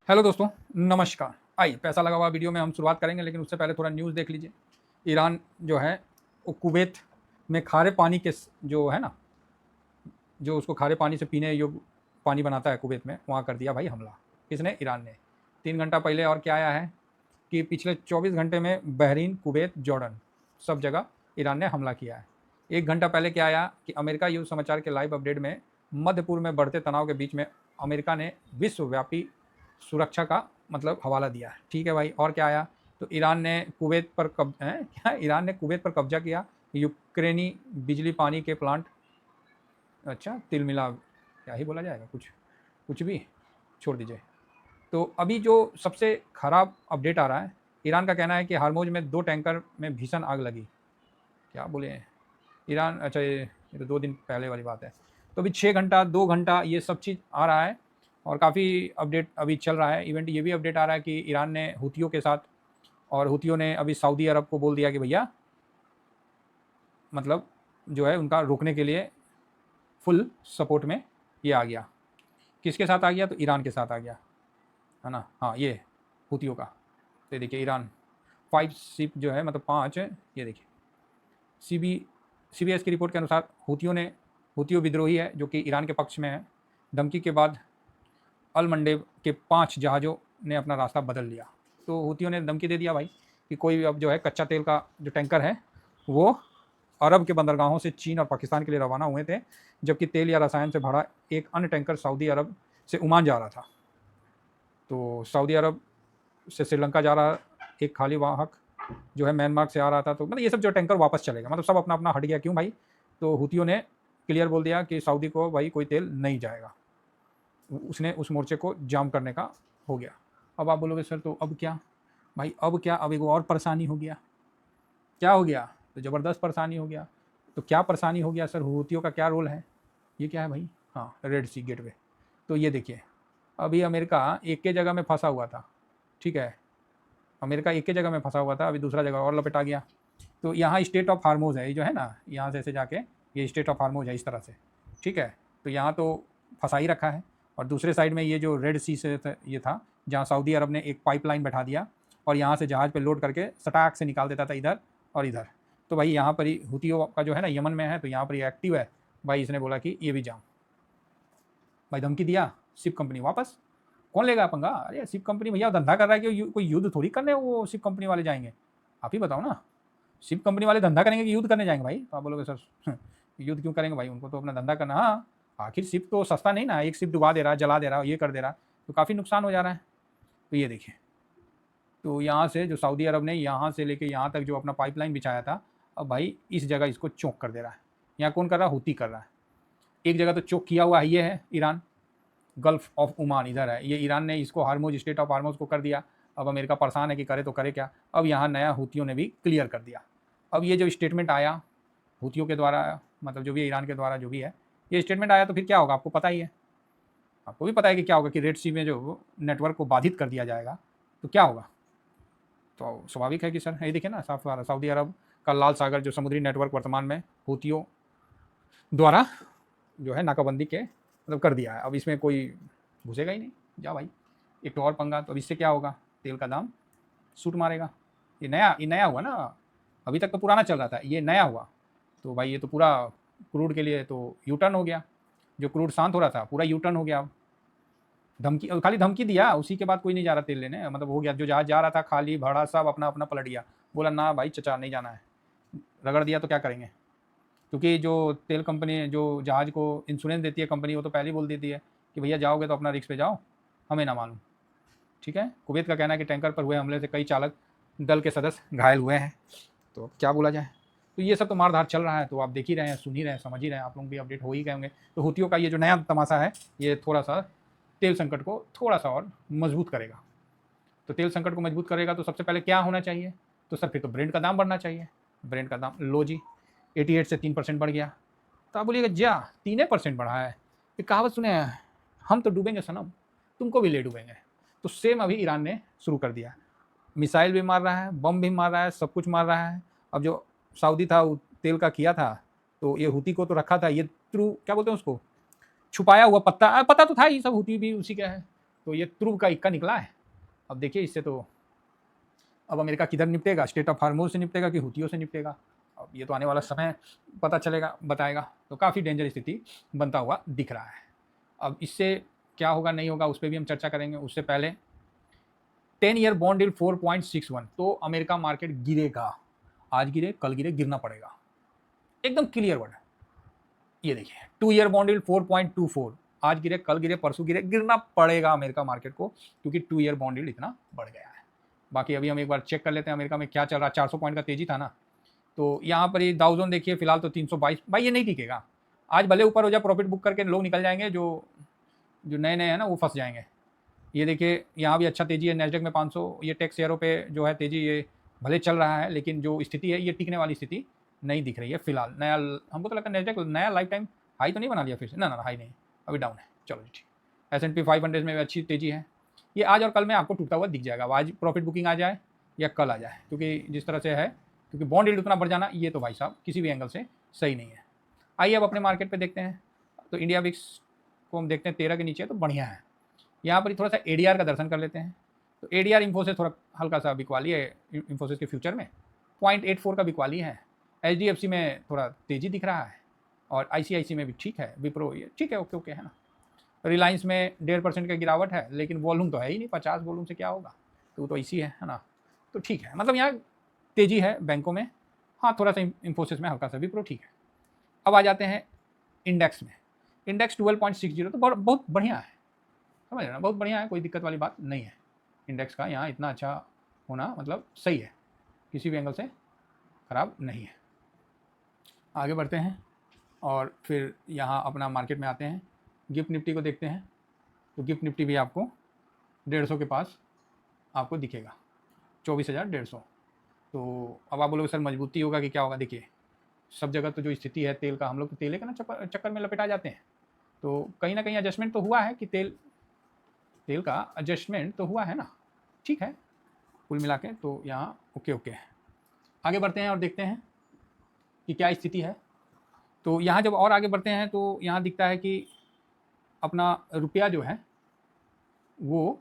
Hello दोस्तों, नमस्कार। आइए पैसा लगा हुआ वीडियो में हम शुरुआत करेंगे, लेकिन उससे पहले थोड़ा न्यूज़ देख लीजिए। ईरान जो है वो कुवैत में खारे पानी के जो है ना, जो उसको खारे पानी से पीने योग्य पानी बनाता है कुवैत में, वहाँ कर दिया भाई हमला। किसने? ईरान ने। 3 घंटा पहले और क्या आया है कि पिछले 24 घंटे में बहरीन, कुवैत, जॉर्डन सब जगह ईरान ने हमला किया है। 1 घंटा पहले क्या आया कि अमेरिका युद्ध समाचार के लाइव अपडेट में मध्य पूर्व में बढ़ते तनाव के बीच में अमेरिका ने विश्वव्यापी सुरक्षा का मतलब हवाला दिया है। ठीक है भाई, और क्या आया? तो ईरान ने कुवैत पर क्या ईरान ने कुवैत पर कब्जा किया। यूक्रेनी बिजली पानी के प्लांट, अच्छा तिल मिला, क्या ही बोला जाएगा, कुछ कुछ भी, छोड़ दीजिए। तो अभी जो सबसे खराब अपडेट आ रहा है, ईरान का कहना है कि हार्मोज में 2 टैंकर में भीषण आग लगी। क्या बोले हैं ईरान? अच्छा ये तो 2 दिन पहले वाली बात है। तो अभी 6 घंटा 2 घंटा ये सब चीज़ आ रहा है और काफ़ी अपडेट अभी चल रहा है। इवेंट ये भी अपडेट आ रहा है कि ईरान ने हुतियों के साथ, और हुतियों ने अभी सऊदी अरब को बोल दिया कि भैया मतलब जो है उनका रोकने के लिए फुल सपोर्ट में ये आ गया। किसके साथ आ गया? तो ईरान के साथ आ गया, है ना। हाँ, ये हुतियों का। तो देखिए ईरान 5 शिप जो है मतलब 5, ये देखिए सीबीएस की रिपोर्ट के अनुसार हुतियों विद्रोही है जो कि ईरान के पक्ष में है। धमकी के बाद अल मंडेब के 5 जहाज़ों ने अपना रास्ता बदल लिया। तो हुतियों ने धमकी दे दिया भाई कि कोई भी अब जो है कच्चा तेल का जो टैंकर है वो अरब के बंदरगाहों से चीन और पाकिस्तान के लिए रवाना हुए थे, जबकि तेल या रसायन से भरा एक अन्य टैंकर सऊदी अरब से ओमान जा रहा था। तो सऊदी अरब से श्रीलंका जा रहा एक खाली वाहक जो है म्यांमार से आ रहा था। तो मतलब ये सब जो टैंकर वापस चलेगा, मतलब सब अपना अपना हट गया। क्यों भाई? तो हुतियों ने क्लियर बोल दिया कि सऊदी को भाई कोई तेल नहीं जाएगा। उसने उस मोर्चे को जाम करने का हो गया। अब आप बोलोगे सर तो अब क्या भाई? अब क्या? अब एक और परेशानी हो गया। क्या हो गया? तो ज़बरदस्त परेशानी हो गया। तो क्या परेशानी हो गया सर? हुतियों का क्या रोल है? ये क्या है भाई? हाँ, रेड सी गेटवे। तो ये देखिए अभी अमेरिका एक के जगह में फंसा हुआ था। ठीक है, अमेरिका एक के जगह में फंसा हुआ था, अभी दूसरा जगह और लपेटा गया। तो यहाँ स्टेट ऑफ हार्मोज है, ये जो है ना, यहाँ से ऐसे जाके ये स्टेट ऑफ हार्मोज है इस तरह से। ठीक है, तो यहाँ तो फंसा ही रखा है। और दूसरे साइड में ये जो रेड सी से ये था, जहाँ सऊदी अरब ने एक पाइपलाइन बैठा दिया और यहाँ से जहाज़ पे लोड करके सटाक से निकाल देता था इधर और इधर। तो भाई यहाँ पर ही हुतियों का जो है ना, यमन में है, तो यहाँ पर ये एक्टिव है भाई। इसने बोला कि ये भी जाम, भाई धमकी दिया, शिप कंपनी वापस। कौन लेगा पंगा? अरे शिप कंपनी भैया धंधा कर रहा है कि कोई युद्ध थोड़ी करने वो शिप कंपनी वाले जाएंगे। आप ही बताओ ना, शिप कंपनी वाले धंधा करेंगे कि युद्ध करने जाएंगे भाई? तो आप बोलोगे सर युद्ध क्यों करेंगे भाई, उनको तो अपना धंधा करना। हाँ, आखिर शिप तो सस्ता नहीं ना, एक शिप डुबा दे रहा है, जला दे रहा है, ये कर दे रहा है, तो काफ़ी नुकसान हो जा रहा है। तो ये देखिए, तो यहाँ से जो सऊदी अरब ने यहाँ से लेके यहाँ तक जो अपना पाइपलाइन बिछाया था, अब भाई इस जगह इसको चौक कर दे रहा है। यहाँ कौन कर रहा है? हुती कर रहा है। एक जगह तो चौक किया हुआ है, ये है ईरान, गल्फ ऑफ ओमान इधर है, ये ईरान ने इसको हार्मोज, स्टेट ऑफ हार्मोज को कर दिया। अब अमेरिका परेशान है कि करे तो करे क्या। अब यहाँ नया हुतियों ने भी क्लियर कर दिया। अब ये जो स्टेटमेंट आया हुतियों के द्वारा, मतलब जो भी ईरान के द्वारा जो भी है ये स्टेटमेंट आया, तो फिर क्या होगा आपको पता ही है। आपको भी पता है कि क्या होगा, कि रेड सी में जो नेटवर्क को बाधित कर दिया जाएगा, तो क्या होगा। तो स्वाभाविक है कि सर ये देखिए ना, साफ सऊदी अरब का लाल सागर जो समुद्री नेटवर्क वर्तमान में हुतियों द्वारा जो है नाकाबंदी के मतलब कर दिया है। अब इसमें कोई घुसेगा ही नहीं। जा भाई, एक तो और पंगा। तो अब इससे क्या होगा? तेल का दाम सूट मारेगा। ये नया हुआ ना, अभी तक तो पुराना चल रहा था, ये नया हुआ। तो भाई ये तो पूरा क्रूड के लिए तो यू टर्न हो गया। जो क्रूड शांत हो रहा था पूरा यू टर्न हो गया। धमकी, खाली धमकी दिया, उसी के बाद कोई नहीं जा रहा तेल लेने, मतलब हो गया। जो जहाज जा रहा था खाली भड़ा सब अपना अपना पलट गया। बोला ना भाई चचा नहीं जाना है। रगड़ दिया तो क्या करेंगे? क्योंकि जो तेल कंपनी जो जहाज़ को इंश्योरेंस देती है कंपनी, वो तो पहले ही बोल देती है कि भैया जाओगे तो अपना रिस्क पे जाओ, हमें ना मालूम। ठीक है, कुवैत का कहना है कि टैंकर पर हुए हमले से कई चालक दल के सदस्य घायल हुए हैं। तो क्या बोला जाए। तो ये सब तो मारधार चल रहा है, तो आप देख ही रहे हैं, सुन ही रहे हैं, समझ ही रहे हैं, आप लोग भी अपडेट हो ही गए होंगे। तो हुतियों का ये जो नया तमाशा है, ये थोड़ा सा तेल संकट को थोड़ा सा और मजबूत करेगा। तो तेल संकट को मजबूत करेगा तो सबसे पहले क्या होना चाहिए? तो सर फिर तो ब्रेंट का दाम बढ़ना चाहिए। ब्रेंट का दाम लो जी, 88 से 3% बढ़ गया। तो आप बोलिएगा जा 3% बढ़ा है, ये कहावत सुने हैं, हम तो डूबेंगे सनम, तुमको भी ले डूबेंगे। तो सेम अभी ईरान ने शुरू कर दिया। मिसाइल भी मार रहा है, बम भी मार रहा है, सब कुछ मार रहा है। अब जो सऊदी था वो तेल का किया था, तो ये हुती को तो रखा था, ये थ्रू क्या बोलते हैं उसको, छुपाया हुआ पत्ता, पता तो था ही सब, हुती भी उसी का है। तो ये तुर्क का इक्का निकला है। अब देखिए इससे तो अब अमेरिका किधर निपटेगा, स्टेट ऑफ हार्मोज से निपटेगा कि हुतियों से निपटेगा, अब ये तो आने वाला समय पता चलेगा, बताएगा। तो काफ़ी डेंजर स्थिति बनता हुआ दिख रहा है। अब इससे क्या होगा नहीं होगा उस पर भी हम चर्चा करेंगे। उससे पहले 10 ईयर बॉन्ड यील्ड 4.61, तो अमेरिका मार्केट गिरेगा, आज गिरे कल गिरे, गिरना पड़ेगा, एकदम क्लियर वर्ड। ये देखिए 2 ईयर बॉन्ड यील्ड 4.24, आज गिरे कल गिरे परसों गिरे, गिरना पड़ेगा अमेरिका मार्केट को, क्योंकि 2 ईयर बॉन्ड यील्ड इतना बढ़ गया है। बाकी अभी हम एक बार चेक कर लेते हैं अमेरिका में क्या चल रहा है। 400 पॉइंट का तेजी था ना, तो यहाँ पर ये डाउ जोन देखिए फिलहाल तो 322, भाई ये नहीं टिकेगा। आज भले ऊपर हो जाए, प्रॉफिट बुक करके लोग निकल जाएंगे, जो नए नए हैं ना वो फंस जाएंगे। ये देखिए यहाँ भी अच्छा तेजी है, नैस्डैक में 500, ये टेक शेयरों पे जो है तेजी ये भले चल रहा है, लेकिन जो स्थिति है ये टिकने वाली स्थिति नहीं दिख रही है फिलहाल। नया हमको तो लगता है नैस्डैक नया लाइफ टाइम हाई तो नहीं बना लिया फिर से, ना हाई नहीं, अभी डाउन है। चलो जी ठीक। S&P 500 में भी अच्छी तेजी है, ये आज और कल में आपको टूटा हुआ दिख जाएगा। आज प्रॉफिट बुकिंग आ जाए या कल आ जाए, क्योंकि जिस तरह से है, क्योंकि बॉन्ड यील्ड उतना बढ़ जाना ये तो भाई साहब किसी भी एंगल से सही नहीं है। आइए अब अपने मार्केट पे देखते हैं। तो इंडिया विक्स को हम देखते हैं 13 के नीचे, तो बढ़िया है। यहाँ पर थोड़ा सा ADR का दर्शन कर लेते हैं। तो ADR इन्फोसिस थोड़ा हल्का सा बिकवाली है, इन्फोसिस के फ्यूचर में 0.84 का बिकवाली है। HDFC में थोड़ा तेजी दिख रहा है, और ICICI में भी ठीक है, विप्रो ये ठीक है, ओके ओके है ना। रिलायंस में 1.5% का गिरावट है, लेकिन वॉल्यूम तो है ही नहीं, 50 वॉल्यूम से क्या होगा, तो इसी है ना। तो ठीक है, मतलब यहाँ तेजी है बैंकों में, हाँ थोड़ा सा इन्फोसिस में हल्का सा, विप्रो ठीक है। अब आ जाते हैं इंडेक्स में। इंडेक्स 12.60 तो बहुत बढ़िया है, समझ रहे ना, बहुत बढ़िया है, कोई दिक्कत वाली बात नहीं है। इंडेक्स का यहाँ इतना अच्छा होना मतलब सही है, किसी भी एंगल से ख़राब नहीं है। आगे बढ़ते हैं और फिर यहाँ अपना मार्केट में आते हैं। गिफ्ट निफ्टी को देखते हैं। तो गिफ्ट निफ्टी भी आपको 150 के पास आपको दिखेगा, 24,150। तो अब आप बोलोगे सर मजबूती होगा कि क्या होगा। देखिए सब जगह तो जो स्थिति है तेल का, हम लोग तो तेल के ना चक्कर में लपेटा जाते हैं, तो कहीं ना कहीं एडजस्टमेंट तो हुआ है कि तेल का एडजस्टमेंट तो हुआ है ना, ठीक है कुल मिला के, तो यहाँ ओके ओके है। आगे बढ़ते हैं और देखते हैं कि क्या स्थिति है। तो यहाँ जब और आगे बढ़ते हैं तो यहाँ दिखता है कि अपना रुपया जो है वो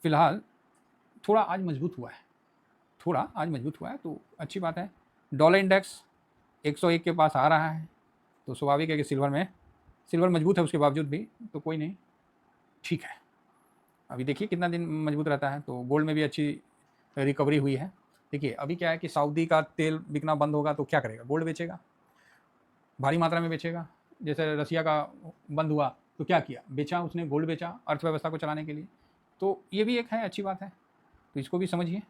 फिलहाल थोड़ा आज मजबूत हुआ है, तो अच्छी बात है। डॉलर इंडेक्स 101 के पास आ रहा है, तो स्वाभाविक है कि सिल्वर मजबूत है उसके बावजूद भी, तो कोई नहीं ठीक है। अभी देखिए कितना दिन मजबूत रहता है। तो गोल्ड में भी अच्छी रिकवरी हुई है। देखिए अभी क्या है कि सऊदी का तेल बिकना बंद होगा तो क्या करेगा, गोल्ड बेचेगा, भारी मात्रा में बेचेगा। जैसे रसिया का बंद हुआ तो क्या किया, बेचा उसने, गोल्ड बेचा अर्थव्यवस्था को चलाने के लिए। तो ये भी एक है अच्छी बात है, तो इसको भी समझिए।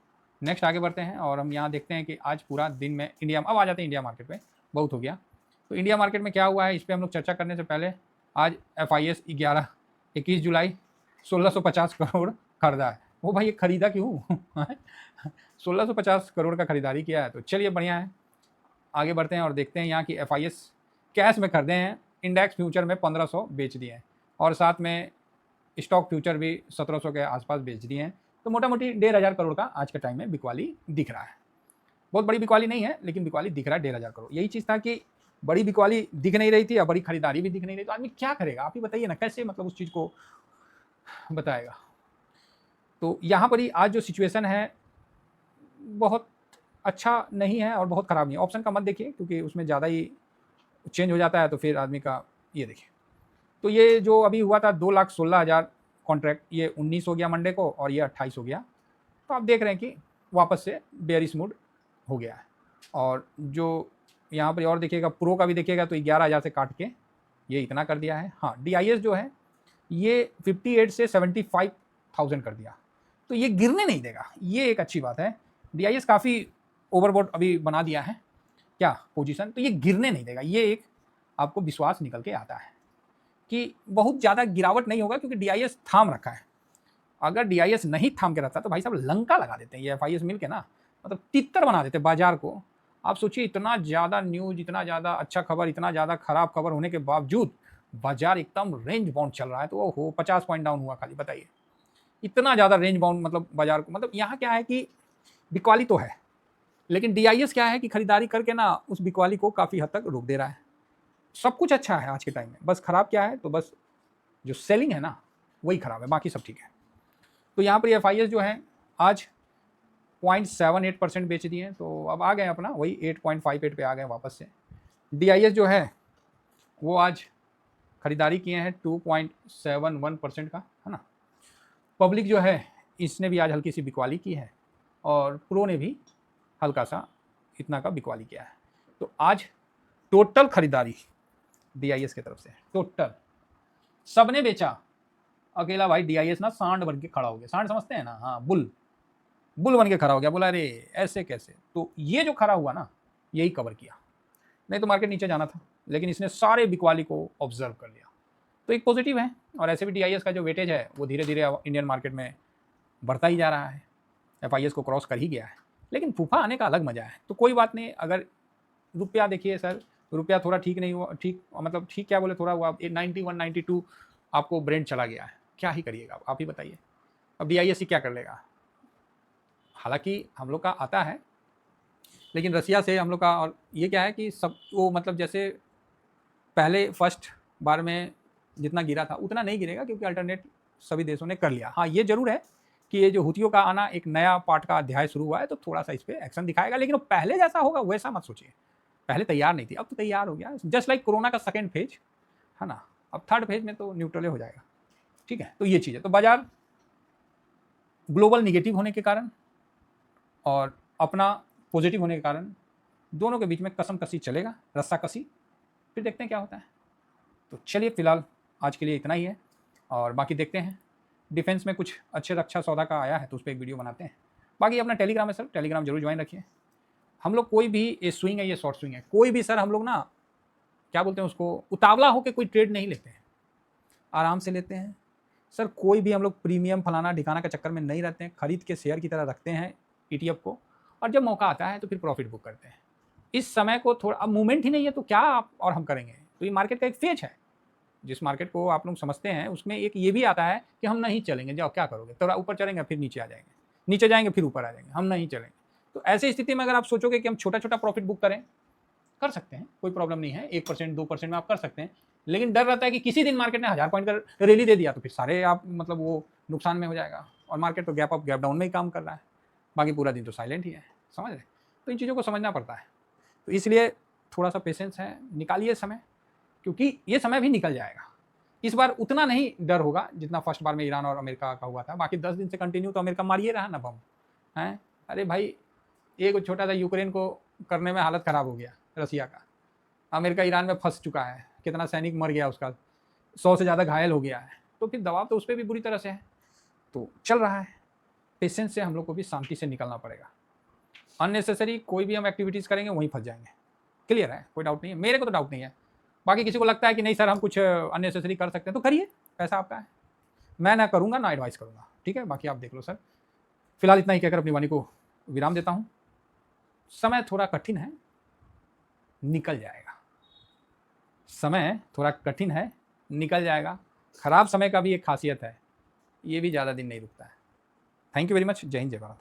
नेक्स्ट आगे बढ़ते हैं और हम यहाँ देखते हैं कि आज पूरा दिन में इंडिया, अब आ जाते हैं इंडिया मार्केट पे, बहुत हो गया। तो इंडिया मार्केट में क्या हुआ है इस पर हम लोग चर्चा करने से पहले, आज FIS 21 जुलाई 1650 करोड़ खरीदा है। वो भाई खरीदा क्यों 1650 करोड़ का खरीदारी किया है, तो चलिए बढ़िया है। आगे बढ़ते हैं और देखते हैं यहाँ की FIS कैश में खरीदे हैं, इंडेक्स फ्यूचर में 1500 बेच दिए हैं, और साथ में स्टॉक फ्यूचर भी 1700 के आसपास बेच दिए हैं। तो मोटा मोटी 1500 करोड़ का आज के टाइम में बिकवाली दिख रहा है। बहुत बड़ी बिकवाली नहीं है, लेकिन बिकवाली दिख रहा है 1500 करोड़। यही चीज़ था कि बड़ी बिकवाली दिख नहीं रही थी और बड़ी खरीदारी भी दिख नहीं रही, तो आदमी क्या करेगा, आप ही बताइए ना, कैसे मतलब उस चीज़ को बताएगा। तो यहाँ पर ही आज जो सिचुएशन है बहुत अच्छा नहीं है और बहुत ख़राब नहीं है। ऑप्शन का मत देखिए, क्योंकि उसमें ज़्यादा ही चेंज हो जाता है, तो फिर आदमी का ये देखिए। तो ये जो अभी हुआ था 2,16,000 कॉन्ट्रैक्ट, ये 19 हो गया मंडे को और ये 28 हो गया। तो आप देख रहे हैं कि वापस से बेयरिश मूड हो गया है। और जो यहाँ पर और देखिएगा, प्रो का भी देखिएगा तो 11,000 से काट के ये इतना कर दिया है। हाँ DIS जो है ये 58 से 75,000 कर दिया, तो ये गिरने नहीं देगा, ये एक अच्छी बात है। DIS काफ़ी ओवरबॉट अभी बना दिया है क्या पोजीशन, तो ये गिरने नहीं देगा, ये एक आपको विश्वास निकल के आता है कि बहुत ज़्यादा गिरावट नहीं होगा, क्योंकि DIS थाम रखा है। अगर DIS नहीं थाम के रहता तो भाई साहब लंका लगा देते हैं ये FIS मिल के ना, मतलब तितर बना देते बाजार को। आप सोचिए इतना ज़्यादा न्यूज़, इतना ज़्यादा अच्छा खबर, इतना ज़्यादा खराब खबर होने के बावजूद बाजार एकदम रेंज बाउंड चल रहा है। तो वो 50 पॉइंट डाउन हुआ खाली, बताइए इतना ज़्यादा रेंज बाउंड, मतलब बाजार को, मतलब यहाँ क्या है कि बिकवाली तो है, लेकिन DIS क्या है कि खरीदारी करके ना उस बिकवाली को काफ़ी हद तक रोक दे रहा है। सब कुछ अच्छा है आज के टाइम में, बस खराब क्या है, तो बस जो सेलिंग है ना वही ख़राब है, बाकी सब ठीक है। तो यहाँ पर FIS जो है आज 0.78% बेच दिए, तो अब आ गए अपना वही 8.58 पे आ गए वापस से। DIS जो है वो आज खरीदारी किए हैं 2.71% का, है ना। पब्लिक जो है इसने भी आज हल्की सी बिकवाली की है, और प्रो ने भी हल्का सा इतना का बिकवाली किया है। तो आज टोटल खरीदारी DIS की तरफ से, टोटल सबने बेचा, अकेला भाई DIS ना सांड बन के खड़ा हो गया। सांड समझते हैं ना, हाँ, बुल बन के खड़ा हो गया, बोला अरे ऐसे कैसे। तो ये जो खड़ा हुआ ना, यही कवर किया, नहीं तो मार्केट नीचे जाना था, लेकिन इसने सारे बिकवाली को ऑब्जर्व कर लिया, तो एक पॉजिटिव है। और ऐसे भी DIS का जो वेटेज है वो धीरे धीरे इंडियन मार्केट में बढ़ता ही जा रहा है, FIS को क्रॉस कर ही गया है। लेकिन फूफा आने का अलग मजा है, तो कोई बात नहीं। अगर रुपया देखिए सर, रुपया थोड़ा ठीक नहीं हुआ, ठीक मतलब ठीक क्या बोले, थोड़ा हुआ 91 92 आपको ब्रेंड चला गया है, क्या ही करिएगा आप ही बताइए। अब DIS ही क्या कर लेगा। हालांकि हम लोग का आता है, लेकिन रसिया से हम लोग का, और ये क्या है कि सब वो मतलब जैसे पहले फर्स्ट बार में जितना गिरा था उतना नहीं गिरेगा, क्योंकि अल्टरनेट सभी देशों ने कर लिया। हाँ, ये जरूर है कि ये जो हुतियों का आना, एक नया पार्ट का अध्याय शुरू हुआ है, तो थोड़ा सा इस पर एक्शन दिखाएगा, लेकिन वो पहले जैसा होगा वैसा मत सोचिए। पहले तैयार नहीं थी, अब तो तैयार हो गया, जस्ट लाइक कोरोना का सेकेंड फेज, है ना। अब थर्ड फेज में तो न्यूट्रल हो जाएगा, ठीक है। तो ये चीज़ है। तो बाजार ग्लोबल निगेटिव होने के कारण और अपना पॉजिटिव होने के कारण दोनों के बीच में कसम कसी चलेगा, रस्सा कसी, फिर देखते हैं क्या होता है। तो चलिए फिलहाल आज के लिए इतना ही है, और बाकी देखते हैं। डिफेंस में कुछ अच्छे रक्षा सौदा का आया है तो उस पर एक वीडियो बनाते हैं। बाकी अपना टेलीग्राम है सर, टेलीग्राम जरूर ज्वाइन रखिए। हम लोग कोई भी, ये स्विंग है, ये शॉर्ट स्विंग है, कोई भी सर हम लोग ना क्या बोलते हैं उसको, उतावला होकर कोई ट्रेड नहीं लेते हैं, आराम से लेते हैं सर। कोई भी हम लोग प्रीमियम फलाना ढिकाना के चक्कर में नहीं रहते हैं, खरीद के शेयर की तरह रखते हैं ETF को, और जब मौका आता है तो फिर प्रॉफिट बुक करते हैं। इस समय को थोड़ा, अब मूवमेंट ही नहीं है तो क्या आप और हम करेंगे। तो ये मार्केट का एक फेज है, जिस मार्केट को आप लोग समझते हैं उसमें एक ये भी आता है कि हम नहीं चलेंगे, जाओ क्या करोगे, थोड़ा ऊपर चलेंगे फिर नीचे आ जाएंगे, नीचे जाएंगे फिर ऊपर आ जाएंगे, हम नहीं चलेंगे। तो ऐसी स्थिति में अगर आप सोचोगे कि हम छोटा छोटा प्रॉफिट बुक करें, कर सकते हैं, कोई प्रॉब्लम नहीं है, 1% 2% में आप कर सकते हैं। लेकिन डर रहता है कि किसी दिन मार्केट ने 1000 पॉइंट का रैली दे दिया तो फिर सारे आप मतलब वो नुकसान में हो जाएगा, और मार्केट तो गैप अप गैप डाउन में ही काम कर रहा है, बाकी पूरा दिन तो साइलेंट ही है, समझ रहे। तो इन चीज़ों को समझना पड़ता है, तो इसलिए थोड़ा सा पेशेंस है, निकालिए समय, क्योंकि ये समय भी निकल जाएगा। इस बार उतना नहीं डर होगा जितना फर्स्ट बार में ईरान और अमेरिका का हुआ था। बाकी 10 दिन से कंटिन्यू तो अमेरिका मारिए रहा ना बम, है। अरे भाई, एक छोटा सा यूक्रेन को करने में हालत ख़राब हो गया रसिया का, अमेरिका ईरान में फंस चुका है, कितना सैनिक मर गया उसका, 100 से ज़्यादा घायल हो गया है, तो फिर दबाव तो उस पर भी बुरी तरह से है। तो चल रहा है, पेशेंस से हम लोग को भी शांति से निकलना पड़ेगा। अननेसेसरी कोई भी हम एक्टिविटीज़ करेंगे वहीं फंस जाएंगे, क्लियर है, कोई डाउट नहीं है, मेरे को तो डाउट नहीं है। बाकी किसी को लगता है कि नहीं सर हम कुछ अननेसेसरी कर सकते हैं तो करिए, पैसा आपका है, मैं ना करूँगा ना एडवाइस करूँगा, ठीक है। बाकी आप देख लो सर। फिलहाल इतना ही कहकर अपनी वाणी को विराम देता हूँ। समय थोड़ा कठिन है, निकल जाएगा, समय थोड़ा कठिन है, निकल जाएगा। खराब समय का भी एक खासियत है, ये भी ज़्यादा दिन नहीं रुकता है। Thank you very much. जय हिंद, जय भारत।